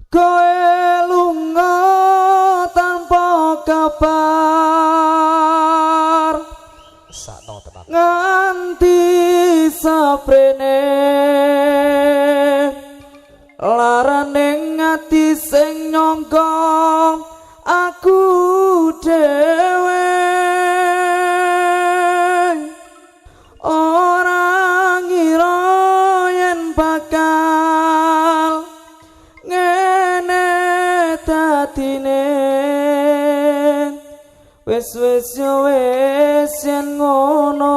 kowe lunga tanpa kabar sakno tenan nganti saprene larane ngati sing nyangka aku dhewe ora ngira yen bakal ngene dadine wis yo wis yen ngono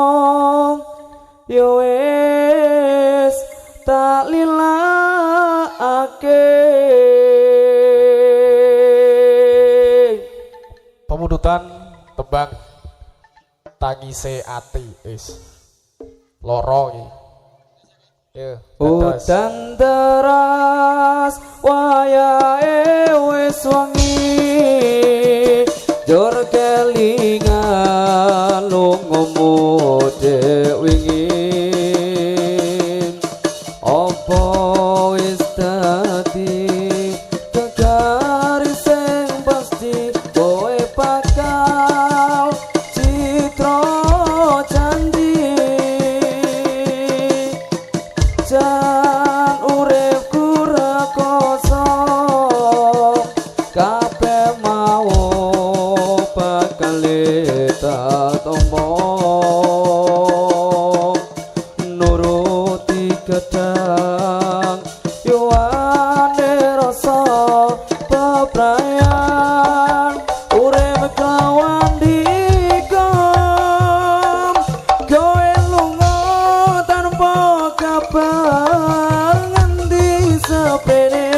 yo wis tak lilakake. Pemudutan tembang tangise ati wis loro iki. Udan deras wayahe wis wengi jor kelingan lungamu dek wingi apa wis dadi kegaris sing pasti kowe bakal citra janji jan uripku rekoso kabeh mau bakal tak tombo nuruti gedang yuwane rasa bebrayan urip kawan dikom kowe lunga tanpa kabar ngendi sepene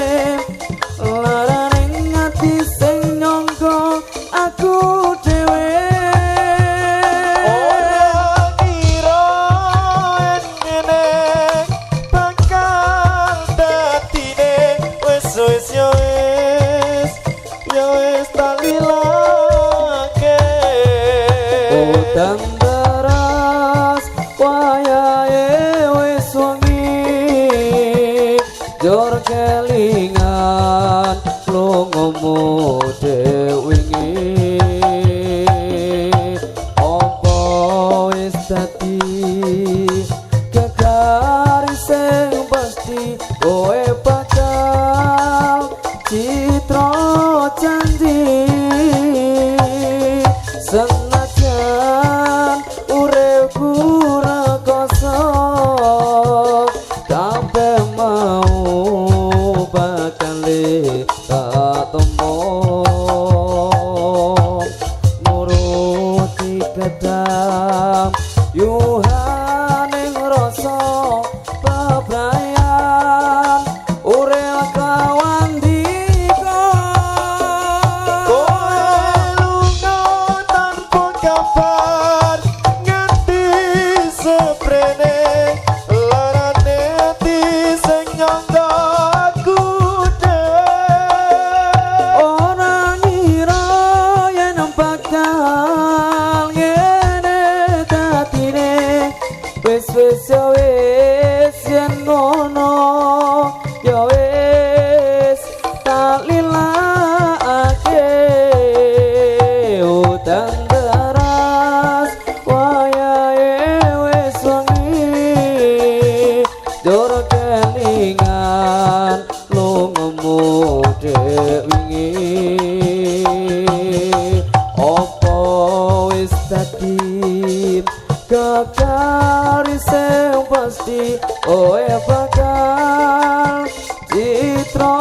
larane ngati sing nyangka aku dhewe ora kira ngene bakal dadine wis yo wis tak lilake udan deras wayahe wis wengi jor kelingan lungamu dek wingi apa wis dadi kegaris sing pasti kowe bakal citra janji senajan uripku rekoso kabeh mau bakal tak tombo nuruti gedang yuhaning rasa bebrayan urip kawan kowe lunga tanpa kabar nganti seprene larane ati sing nyangka aku dhewe ora ngira yen bakal ngene dadine wis yo wis yen ngono yo wis tak lilakake udan deras wayahe wis wengi jor kelingan lungamu dek wingi apa wis dadi kegaris sing pasti kowe bakal citra